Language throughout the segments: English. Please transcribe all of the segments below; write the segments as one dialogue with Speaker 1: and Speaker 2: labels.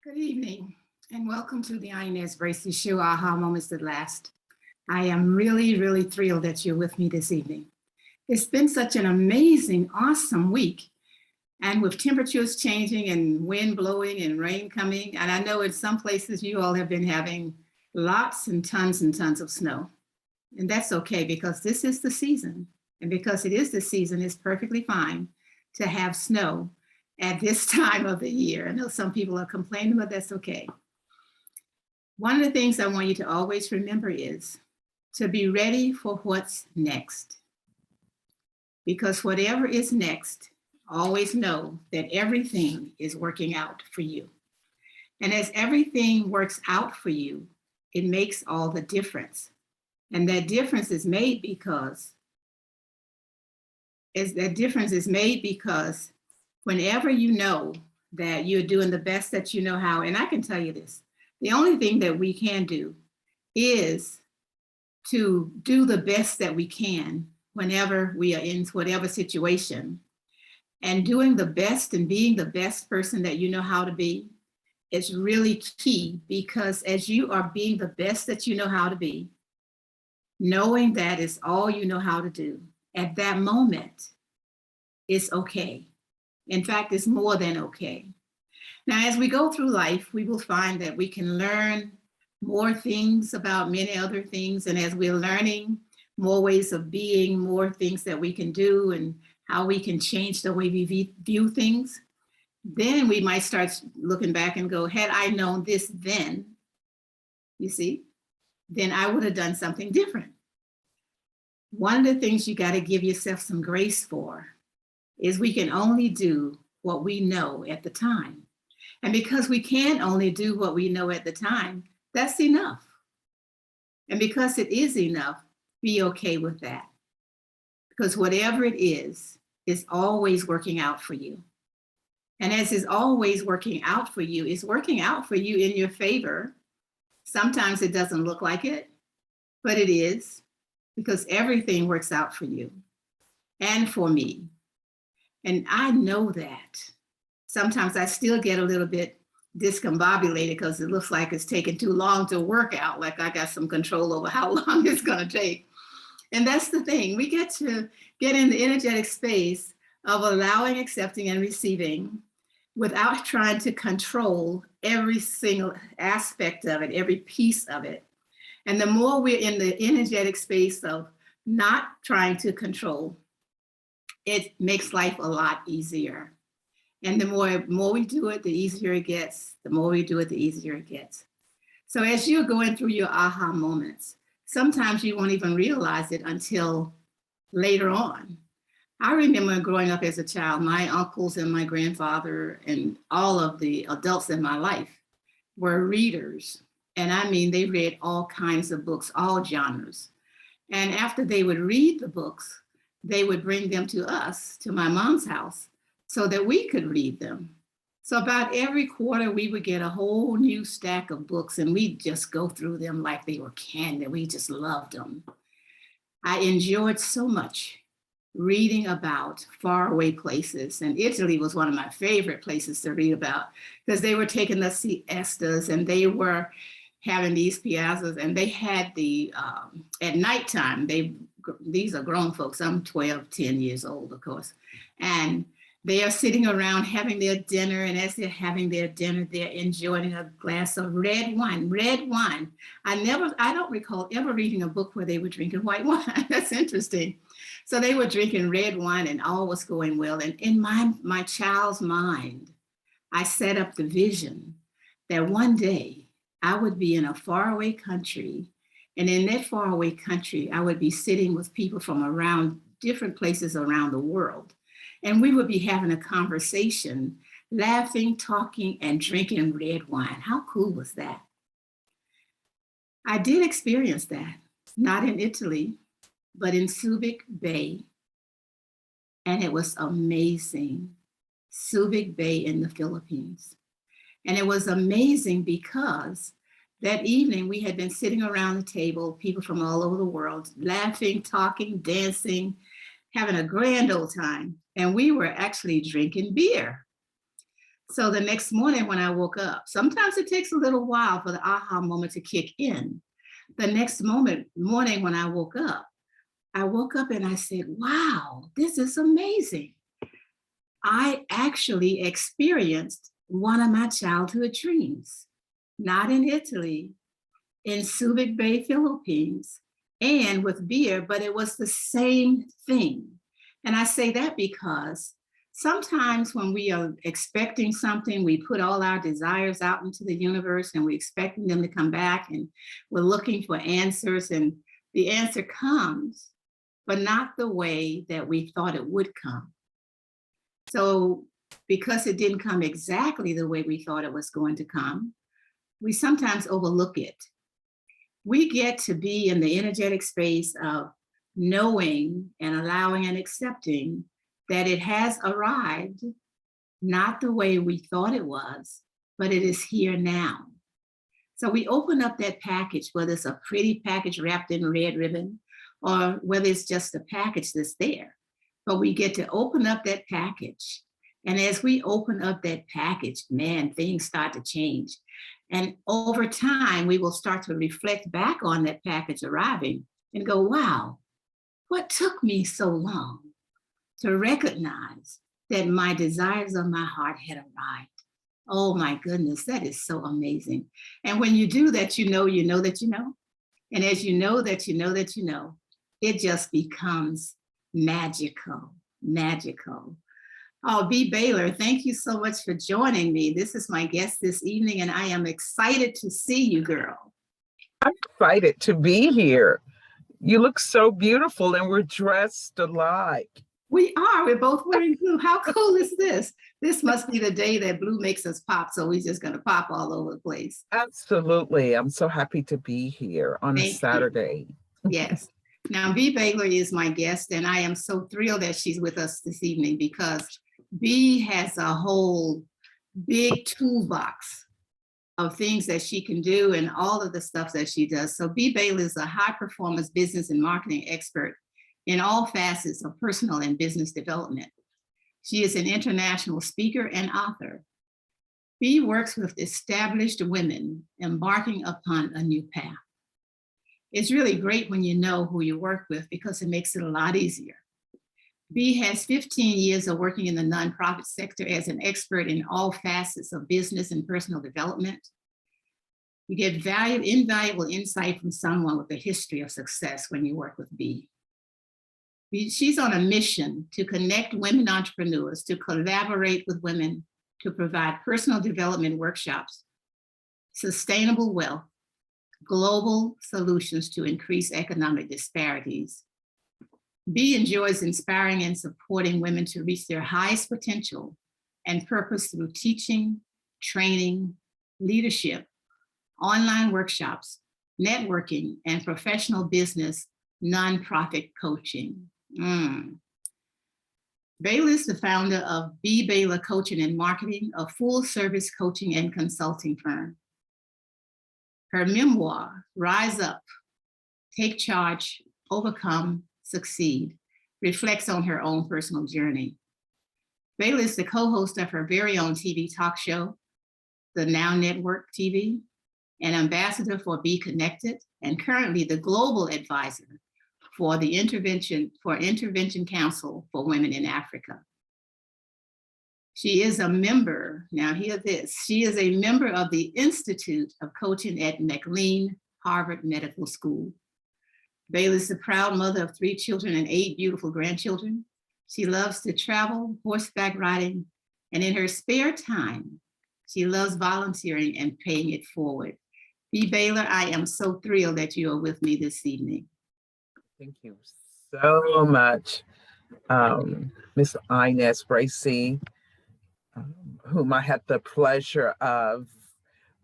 Speaker 1: Good evening, and welcome to the Inez Bracy Show, Aha Moments That Last. I am really thrilled that you're with me this evening. It's been such an amazing, awesome week, and with temperatures changing and wind blowing and rain coming, and I know in some places you all have been having lots and tons of snow. And that's okay because this is the season. And because it is the season, it's perfectly fine to have snow at this time of the year. I know some people are complaining, but that's okay. One of the things I want you to always remember is to be ready for what's next. Because whatever is next, always know that everything is working out for you. And as everything works out for you, it makes all the difference. And that difference is made because whenever you know that you're doing the best that you know how, and I can tell you this, the only thing that we can do is to do the best that we can whenever we are in whatever situation. And doing the best and being the best person that you know how to be is really key, because as you are being the best that you know how to be, knowing that is all you know how to do, at that moment, it's okay. In fact, it's more than okay. Now, as we go through life, we will find that we can learn more things about many other things. And as we're learning more ways of being, more things that we can do and how we can change the way we view things, then we might start looking back and go, had I known this then, you see, then I would have done something different. One of the things you got to give yourself some grace for is we can only do what we know at the time. And because we can only do what we know at the time, that's enough. And because it is enough, be okay with that. Because whatever it is always working out for you. And as it's always working out for you, it's working out for you in your favor. Sometimes it doesn't look like it, but it is, because everything works out for you and for me. And I know that. Sometimes I still get a little bit discombobulated because it looks like it's taking too long to work out, like I got some control over how long it's going to take. And that's the thing. We get to get in the energetic space of allowing, accepting, and receiving without trying to control every single aspect of it, every piece of it. And the more we're in the energetic space of not trying to control, it makes life a lot easier. And the more we do it, the easier it gets. The more we do it, the easier it gets. So as you're going through your aha moments, sometimes you won't even realize it until later on. I remember growing up as a child, my uncles and my grandfather and all of the adults in my life were readers. And I mean, they read all kinds of books, all genres. And after they would read the books, they would bring them to us, to my mom's house, so that we could read them. So about every quarter, we would get a whole new stack of books, and we'd just go through them like they were candy. We just loved them. I enjoyed so much reading about faraway places, and Italy was one of my favorite places to read about, because they were taking us to siestas, and they were having these piazzas, and they had at nighttime, these are grown folks, I'm 12, 10 years old, of course, and they are sitting around having their dinner, and as they're having their dinner, they're enjoying a glass of red wine. I don't recall ever reading a book where they were drinking white wine. That's interesting. So they were drinking red wine and all was going well. And in my child's mind, I set up the vision that one day I would be in a faraway country. And in that faraway country, I would be sitting with people from around different places around the world. And we would be having a conversation, laughing, talking, and drinking red wine. How cool was that? I did experience that, not in Italy, but in Subic Bay. And it was amazing. Subic Bay in the Philippines. And it was amazing because that evening we had been sitting around the table, people from all over the world, laughing, talking, dancing, having a grand old time. And we were actually drinking beer. So the next morning when I woke up, sometimes it takes a little while for the aha moment to kick in. The next morning when I woke up and I said, wow, this is amazing. I actually experienced one of my childhood dreams, not in Italy, in Subic Bay, Philippines, and with beer, but it was the same thing. And I say that because sometimes when we are expecting something, we put all our desires out into the universe and we're expecting them to come back and we're looking for answers, and the answer comes, but not the way that we thought it would come. So because it didn't come exactly the way we thought it was going to come, we sometimes overlook it. We get to be in the energetic space of knowing and allowing and accepting that it has arrived, not the way we thought it was, but it is here now. So we open up that package, whether it's a pretty package wrapped in red ribbon, or whether it's just a package that's there. But we get to open up that package. And as we open up that package, man, things start to change. And over time, we will start to reflect back on that package arriving and go, wow, what took me so long to recognize that my desires of my heart had arrived? Oh my goodness, that is so amazing. And when you do that, you know that you know. And as you know that you know that you know, it just becomes magical, magical. Oh, Bea Baylor, thank you so much for joining me. This is my guest this evening, and I am excited to see you, girl.
Speaker 2: I'm excited to be here. You look so beautiful, and we're dressed alike.
Speaker 1: We are. We're both wearing blue. How cool is this? This must be the day that blue makes us pop, so we're just going to pop all over the place.
Speaker 2: Absolutely. I'm so happy to be here on a
Speaker 1: Thank you.
Speaker 2: Saturday.
Speaker 1: Yes. Now, Bea Baylor is my guest, and I am so thrilled that she's with us this evening because Bea has a whole big toolbox of things that she can do and all of the stuff that she does. So Bea Baylor is a high performance business and marketing expert in all facets of personal and business development. She is an international speaker and author. Bea works with established women embarking upon a new path. It's really great when you know who you work with because it makes it a lot easier. Bea has 15 years of working in the nonprofit sector as an expert in all facets of business and personal development. You get invaluable insight from someone with a history of success when you work with Bea. She's on a mission to connect women entrepreneurs, to collaborate with women, to provide personal development workshops, sustainable wealth, global solutions to increase economic disparities. Bea enjoys inspiring and supporting women to reach their highest potential and purpose through teaching, training, leadership, online workshops, networking, and professional business nonprofit coaching. Baylor is the founder of Bea Baylor Coaching and Marketing, a full-service coaching and consulting firm. Her memoir, Rise Up, Take Charge, Overcome, Succeed, reflects on her own personal journey. Baylor is the co-host of her very own TV talk show, the Now Network TV, an ambassador for Be Connected, and currently the global advisor for the Intervention Council for Women in Africa. She is a member, now hear this, she is a member of the Institute of Coaching at McLean Harvard Medical School. Baylor is the proud mother of 3 children and 8 beautiful grandchildren. She loves to travel, horseback riding, and in her spare time, she loves volunteering and paying it forward. Bea Baylor, I am so thrilled that you are with me this evening.
Speaker 2: Thank you so much, Miss Inez Bracy, whom I had the pleasure of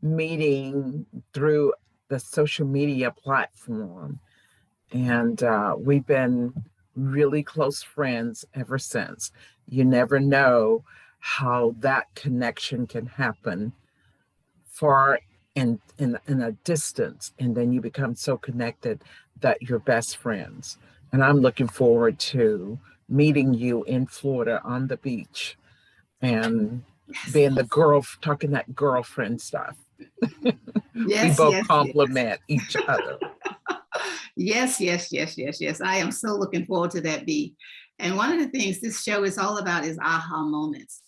Speaker 2: meeting through the social media platform. And we've been really close friends ever since. You never know how that connection can happen far in a distance, and then you become so connected that you're best friends. And I'm looking forward to meeting you in Florida on the beach and
Speaker 1: Yes,
Speaker 2: being the girl, talking that girlfriend stuff. We
Speaker 1: yes,
Speaker 2: both
Speaker 1: yes, yes.
Speaker 2: compliment each other.
Speaker 1: Yes, yes, yes, yes, yes. I am so looking forward to that, B. And one of the things this show is all about is aha moments.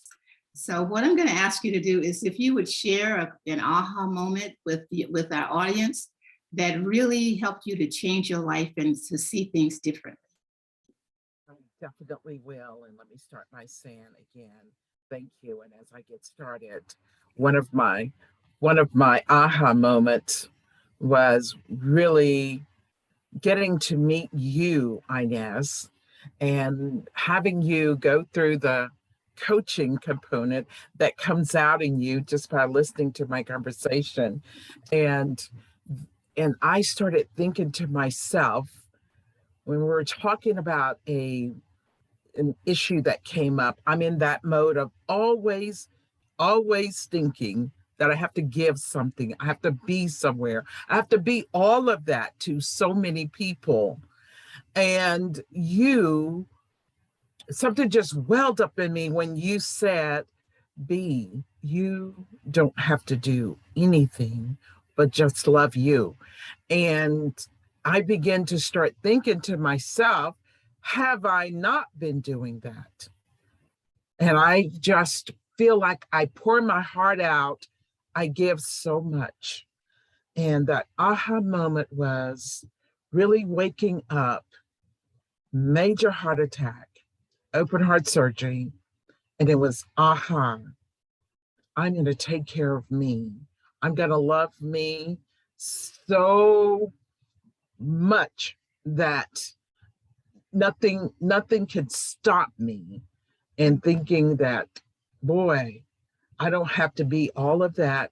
Speaker 1: So what I'm going to ask you to do is if you would share an aha moment with our audience that really helped you to change your life and to see things differently.
Speaker 2: I definitely will. And let me start by saying again, thank you. And as I get started, one of my one of my aha moments was really getting to meet you, Inez, and having you go through the coaching component that comes out in you just by listening to my conversation. And I started thinking to myself when we were talking about an issue that came up, I'm in that mode of always thinking that I have to give something. I have to be somewhere. I have to be all of that to so many people. And something just welled up in me when you said, B, you don't have to do anything but just love you. And I began to start thinking to myself, have I not been doing that? And I just feel like I pour my heart out. I give so much. And that aha moment was really waking up, major heart attack, open heart surgery. And it was, aha, I'm going to take care of me. I'm going to love me so much that nothing could stop me in thinking that, boy, I don't have to be all of that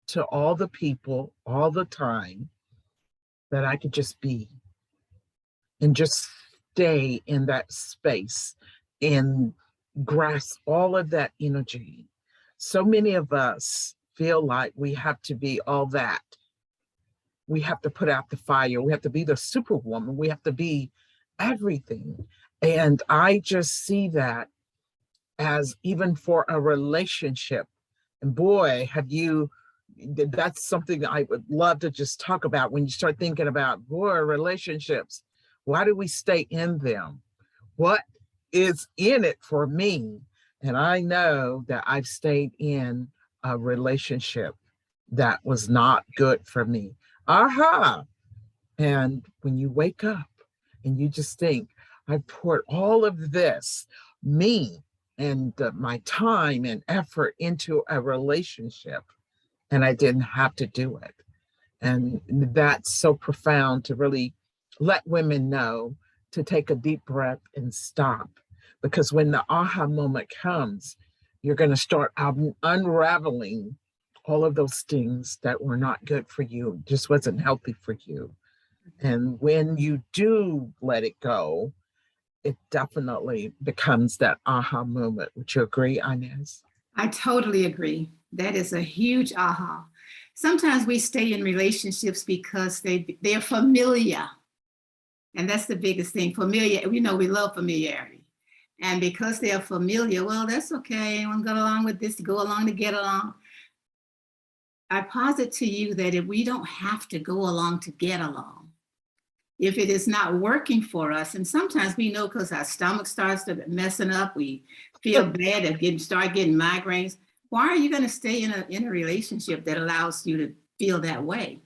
Speaker 2: to all the people all the time, that I could just be and just stay in that space and grasp all of that energy. So many of us feel like we have to be all that. We have to put out the fire. We have to be the superwoman. We have to be everything. And I just see that as even for a relationship. And boy, that's something I would love to just talk about when you start thinking about, boy, relationships. Why do we stay in them? What is in it for me? And I know that I've stayed in a relationship that was not good for me. Aha. And when you wake up and you just think, I poured all of this, me, and my time and effort into a relationship, and I didn't have to do it. And that's so profound to really let women know to take a deep breath and stop. Because when the aha moment comes, you're going to start unraveling all of those things that were not good for you, just wasn't healthy for you. And when you do let it go, it definitely becomes that aha moment. Would you agree, Inez?
Speaker 1: I totally agree. That is a huge aha. Sometimes we stay in relationships because they're familiar. And that's the biggest thing. Familiar, we love familiarity. And because they're familiar, well, that's okay. Anyone go along with this, go along to get along. I posit to you that if we don't have to go along to get along, if it is not working for us, and sometimes we know because our stomach starts to messing up, we feel bad and start getting migraines. Why are you going to stay in a relationship that allows you to feel that way?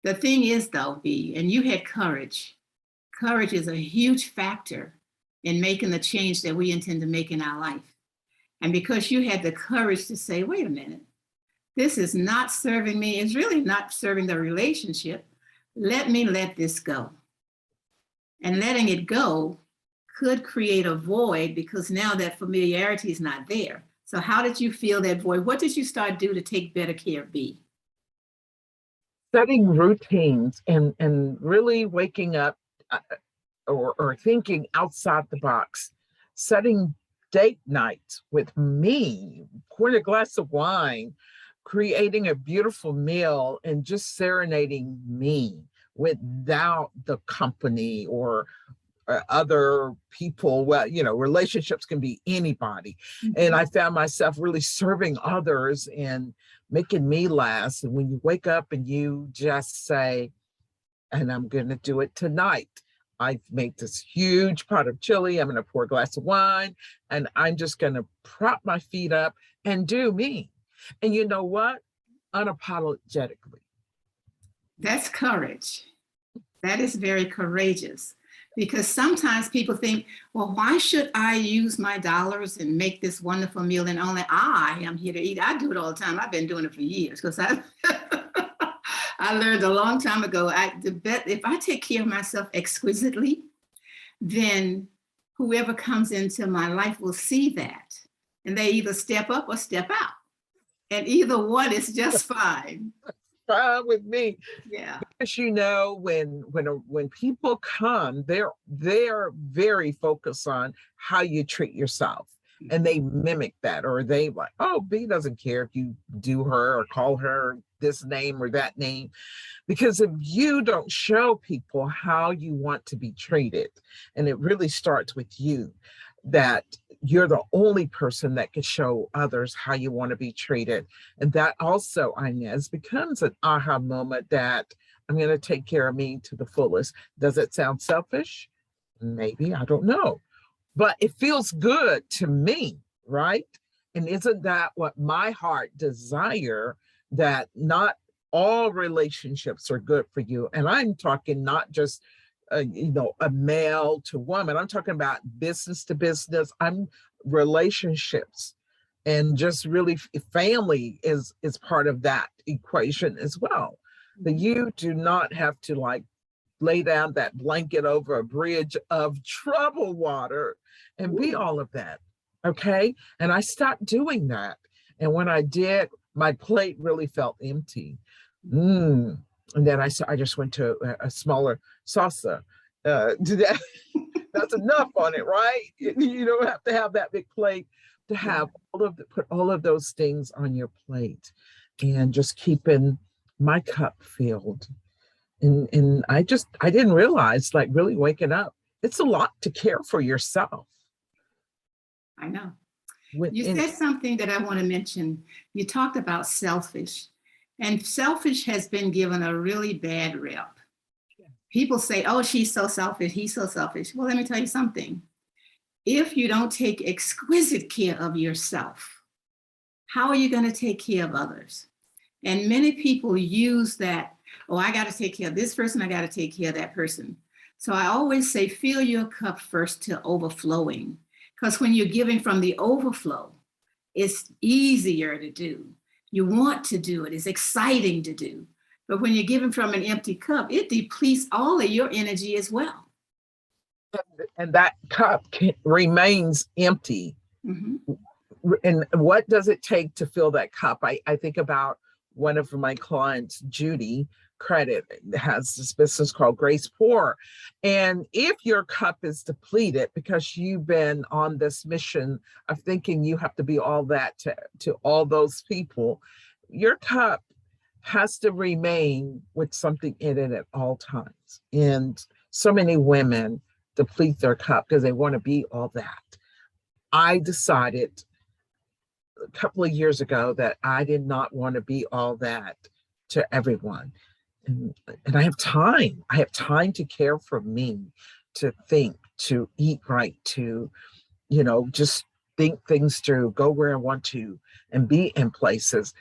Speaker 1: The thing is, though, B, and you had courage. Courage is a huge factor in making the change that we intend to make in our life. And because you had the courage to say, wait a minute, this is not serving me, it's really not serving the relationship. Let me let this go. And letting it go could create a void because now that familiarity is not there. So how did you feel that void? What did you start do to take better care of B?
Speaker 2: Setting routines and really waking up, uh, or thinking outside the box, setting date nights with me, pouring a glass of wine, creating a beautiful meal, and just serenading me without the company or other people. Well, relationships can be anybody. And I found myself really serving others and making me last. And when you wake up and you just say, and I'm going to do it tonight. I've made this huge pot of chili. I'm going to pour a glass of wine, and I'm just going to prop my feet up and do me. And you know what? Unapologetically.
Speaker 1: That's courage. That is very courageous, because sometimes people think, well, why should I use my dollars and make this wonderful meal and only I am here to eat? I do it all the time. I've been doing it for years because I learned a long time ago, if I take care of myself exquisitely, then whoever comes into my life will see that. And they either step up or step out. And either one is just fine.
Speaker 2: Fine with me.
Speaker 1: Yeah.
Speaker 2: Because when people come, they're very focused on how you treat yourself. And they mimic that, or they like, oh, B doesn't care if you do her or call her this name or that name. Because if you don't show people how you want to be treated, and it really starts with you, that you're the only person that can show others how you want to be treated. And that also, Inez, becomes an aha moment that I'm going to take care of me to the fullest. Does it sound selfish? Maybe, I don't know. But it feels good to me, right? And isn't that what my heart desire, that not all relationships are good for you? And I'm talking not just, a male to woman. I'm talking about business to business. I'm relationships, and just really family is part of that equation as well. That you do not have to like lay down that blanket over a bridge of troubled water and be all of that. Okay. And I stopped doing that. And when I did, my plate really felt empty. And then I just went to a smaller salsa. That's enough on it, right? You don't have to have that big plate to have put all of those things on your plate, and just keeping my cup filled. And I didn't realize, like, really waking up, it's a lot to care for yourself.
Speaker 1: I know. You said something that I want to mention. You talked about selfish, and selfish has been given a really bad rep. People say, oh, she's so selfish, he's so selfish. Well, let me tell you something. If you don't take exquisite care of yourself, how are you going to take care of others? And many people use that, oh, I got to take care of this person, I got to take care of that person. So I always say, fill your cup first to overflowing. Because when you're giving from the overflow, it's easier to do. You want to do it. It's exciting to do. But when you're giving from an empty cup, it depletes all of your energy as well.
Speaker 2: And that cup remains empty. And what does it take to fill that cup? I think about one of my clients, Judy Credit, has this business called Grace Pour. And if your cup is depleted because you've been on this mission of thinking you have to be all that to all those people, your cup has to remain with something in it at all times. And so many women deplete their cup because they want to be all that. I decided a couple of years ago that I did not want to be all that to everyone. And I have time. I have time to care for me, to think, to eat right, to, just think things through, go where I want to, and be in places.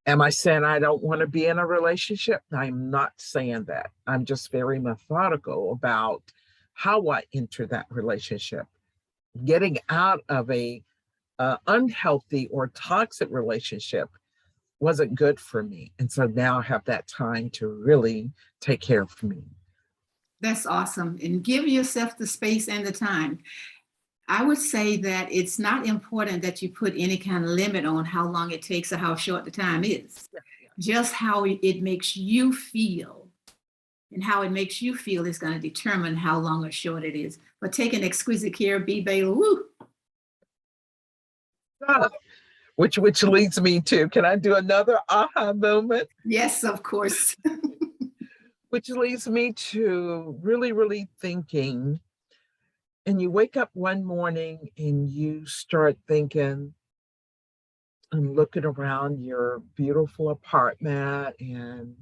Speaker 2: Am I saying I don't want to be in a relationship? I'm not saying that. I'm just very methodical about how I enter that relationship. Getting out of a unhealthy or toxic relationship wasn't good for me. And so now I have that time to really take care of me.
Speaker 1: That's awesome. And give yourself the space and the time. I would say that it's not important that you put any kind of limit on how long it takes or how short the time is. Just how it makes you feel. And how it makes you feel is going to determine how long or short it is. But taking exquisite care of Bea Baylor, woo!
Speaker 2: Which leads me to, can I do another aha moment?
Speaker 1: Yes, of course.
Speaker 2: Which leads me to really, really thinking And you wake up one morning and you start thinking and looking around your beautiful apartment, and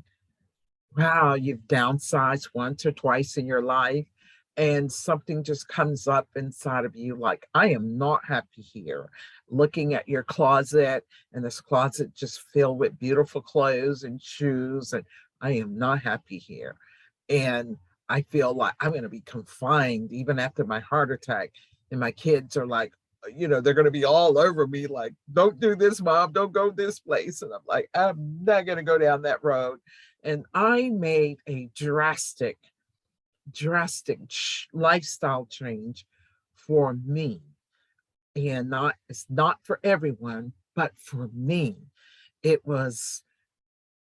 Speaker 2: wow, you've downsized once or twice in your life, and something just comes up inside of you like, I am not happy here. Looking at your closet, and this closet just filled with beautiful clothes and shoes, and I am not happy here. And I feel like I'm going to be confined even after my heart attack. And my kids are like, they're going to be all over me, like, don't do this, mom, don't go this place. And I'm like, I'm not going to go down that road. And I made a drastic lifestyle change for me. And it's not for everyone, but for me, it was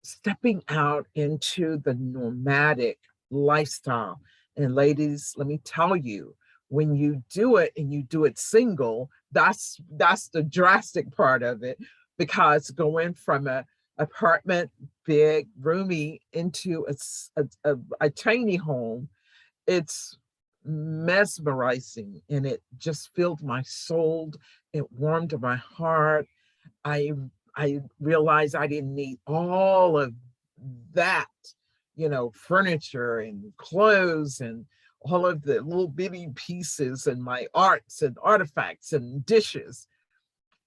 Speaker 2: stepping out into the nomadic lifestyle. And ladies, let me tell you, when you do it and you do it single, that's the drastic part of it, because going from a apartment, big, roomy, into a tiny home, it's mesmerizing, and it just filled my soul. It warmed my heart. I I realized I didn't need all of that, furniture and clothes and all of the little bitty pieces and my arts and artifacts and dishes,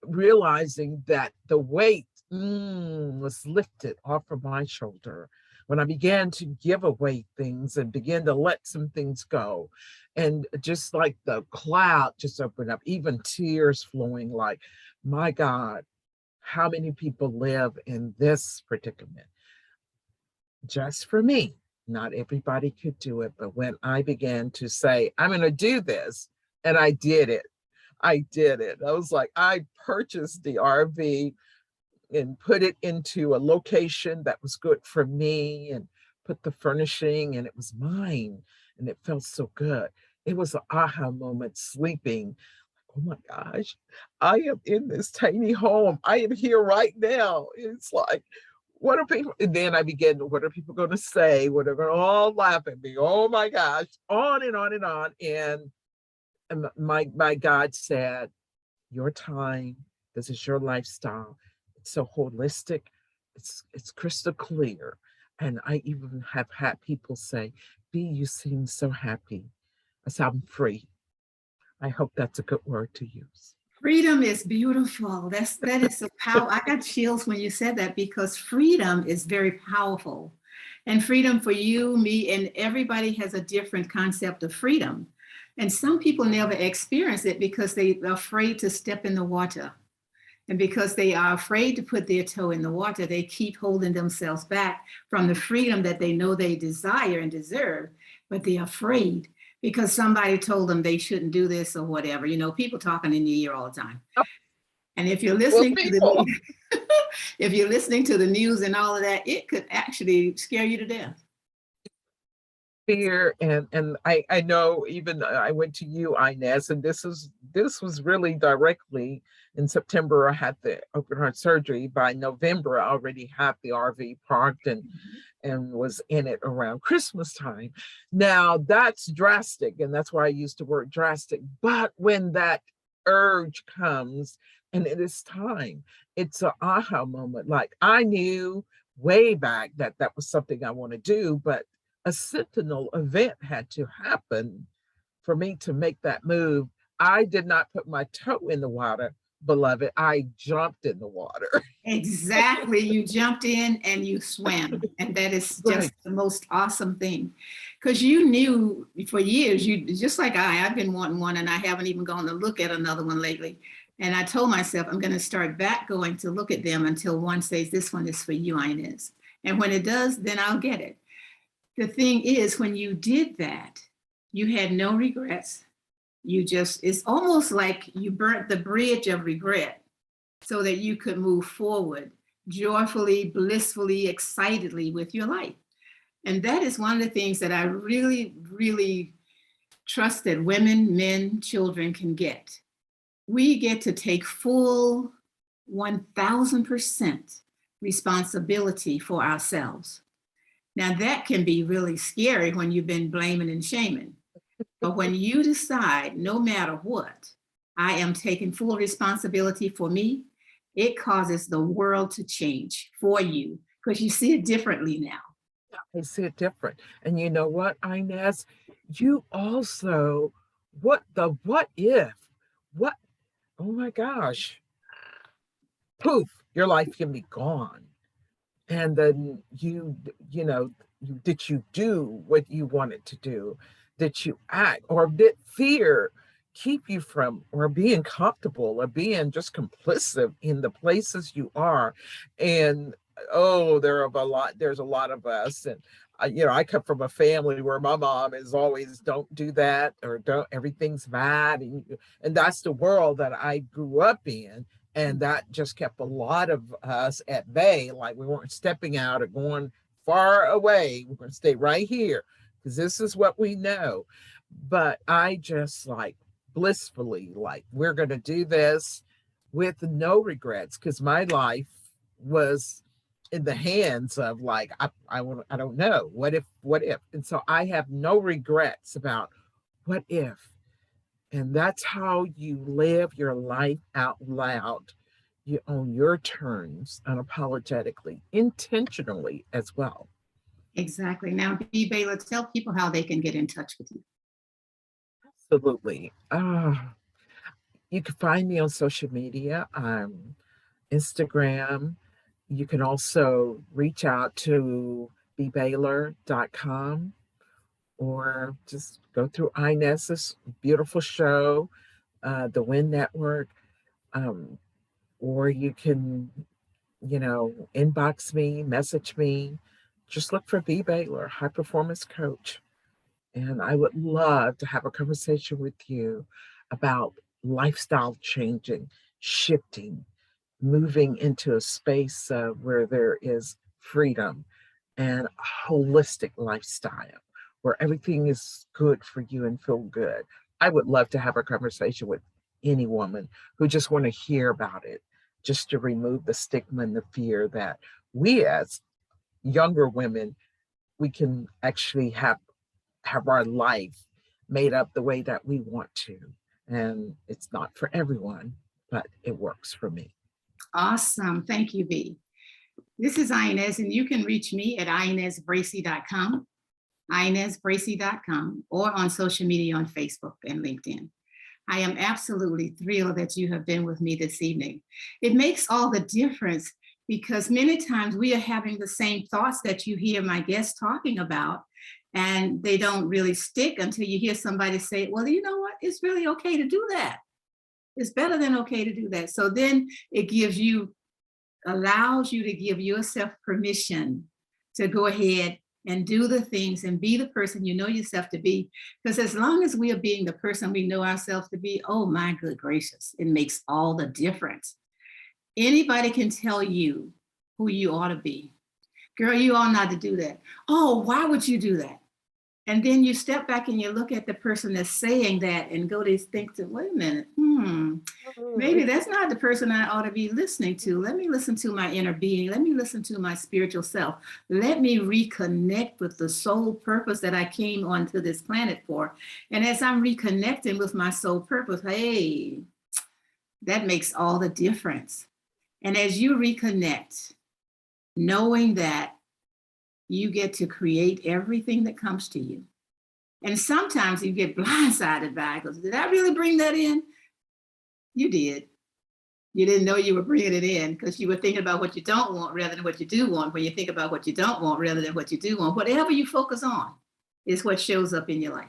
Speaker 2: realizing that the weight was lifted off of my shoulder when I began to give away things and began to let some things go. And just like the cloud just opened up, even tears flowing, like, my God, how many people live in this predicament? Just for me. Not everybody could do it. But when I began to say, I'm going to do this, and I did it. I did it. I was like, I purchased the RV and put it into a location that was good for me, and put the furnishing, and it was mine. And it felt so good. It was an aha moment sleeping. Oh my gosh, I am in this tiny home. I am here right now. It's like, what are people? And then I began, what are people going to say? What are going to all laugh at me? Oh my gosh, on and on and on. And my God said, your time, this is your lifestyle. It's so holistic. It's crystal clear. And I even have had people say, B, you seem so happy. I said, I'm free. I hope that's a good word to use.
Speaker 1: Freedom is beautiful. That is so powerful. I got chills when you said that, because freedom is very powerful. And freedom for you, me, and everybody has a different concept of freedom. And some people never experience it because they are afraid to step in the water. And because they are afraid to put their toe in the water, they keep holding themselves back from the freedom that they know they desire and deserve, but they're afraid because somebody told them they shouldn't do this or whatever. People talking in your ear all the time. And if you're
Speaker 2: Well,
Speaker 1: listening to
Speaker 2: people,
Speaker 1: the if you're listening to the news and all of that, it could actually scare you to death.
Speaker 2: fear, and I know, even I went to you, Inez, and this was really directly in September. I had the open heart surgery. By November, I already had the RV parked and was in it around Christmas time. Now that's drastic, and that's why I used the word drastic. But when that urge comes and it is time, it's an aha moment. Like, I knew way back that that was something I want to do, but a sentinel event had to happen for me to make that move. I did not put my toe in the water, beloved. I jumped in the water.
Speaker 1: Exactly. You jumped in and you swam. And that is just
Speaker 2: Right.
Speaker 1: the most awesome thing. Because you knew for years, you just like I've been wanting one, and I haven't even gone to look at another one lately. And I told myself I'm going to start back going to look at them until one says, this one is for you, Inez. And when it does, then I'll get it. The thing is, when you did that, you had no regrets. It's almost like you burnt the bridge of regret so that you could move forward joyfully, blissfully, excitedly with your life. And that is one of the things that I really, really trust that women, men, children can get. We get to take full 1000% responsibility for ourselves. Now, that can be really scary when you've been blaming and shaming. But when you decide, no matter what, I am taking full responsibility for me, it causes the world to change for you because you see it differently now.
Speaker 2: I see it different. And you know what, Inez? You also, what if? What? Oh my gosh. Poof, your life can be gone. And then you know, did you do what you wanted to do? Did you act, or did fear keep you from, or being comfortable, or being just complicit in the places you are? And oh, there's a lot of us. And I come from a family where my mom is always, don't do that, or don't, everything's bad. And that's the world that I grew up in, and that just kept a lot of us at bay. Like, we weren't stepping out or going far away. We're going to stay right here because this is what we know. But I just, like, blissfully, like, we're going to do this with no regrets, because my life was in the hands of, like, I don't know, what if. And so I have no regrets about what if. And that's how you live your life out loud, you on your terms, unapologetically, intentionally as well.
Speaker 1: Exactly. Now, Bea Baylor, tell people how they can get in touch with you.
Speaker 2: Absolutely. You can find me on social media, Instagram. You can also reach out to bebaylor.com, or just go through Inez's beautiful show, the Win Network. Um, or you can, inbox me, message me. Just look for Bea Baylor, high performance coach. And I would love to have a conversation with you about lifestyle changing, shifting, moving into a space where there is freedom and a holistic lifestyle where everything is good for you and feel good. I would love to have a conversation with any woman who just want to hear about it, just to remove the stigma and the fear that we as younger women, we can actually have our life made up the way that we want to. And it's not for everyone, but it works for me.
Speaker 1: Awesome. Thank you, Bea. This is Inez, and you can reach me at inezbracy.com, inezbracy.com, or on social media on Facebook and LinkedIn. I am absolutely thrilled that you have been with me this evening. It makes all the difference because many times we are having the same thoughts that you hear my guests talking about, and they don't really stick until you hear somebody say, well, you know what? It's really okay to do that. It's better than okay to do that. So then it allows you to give yourself permission to go ahead and do the things and be the person you know yourself to be. Because as long as we are being the person we know ourselves to be, oh my good gracious, it makes all the difference. Anybody can tell you who you ought to be. Girl, you ought not to do that. Oh, why would you do that? And then you step back and you look at the person that's saying that and go to think to, wait a minute, maybe that's not the person I ought to be listening to. Let me listen to my inner being. Let me listen to my spiritual self. Let me reconnect with the soul purpose that I came onto this planet for. And as I'm reconnecting with my soul purpose, hey, that makes all the difference. And as you reconnect, knowing that you get to create everything that comes to you. And sometimes you get blindsided by it because, did I really bring that in? You did. You didn't know you were bringing it in because you were thinking about what you don't want rather than what you do want. When you think about what you don't want rather than what you do want, whatever you focus on is what shows up in your life.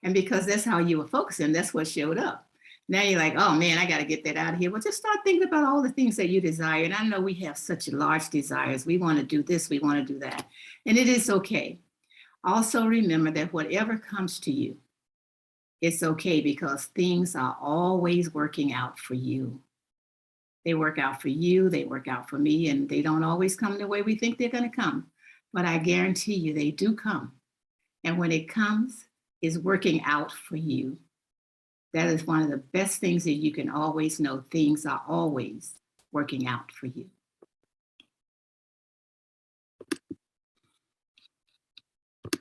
Speaker 1: And because that's how you were focusing, that's what showed up. Now you're like, oh man, I got to get that out of here. Well, just start thinking about all the things that you desire. And I know we have such large desires. We want to do this, we want to do that. And it is okay. Also remember that whatever comes to you, it's okay because things are always working out for you. They work out for you, they work out for me, and they don't always come the way we think they're going to come. But I guarantee you they do come. And when it comes, it's working out for you. That is one of the best things that you can always know. Things are always working out for you.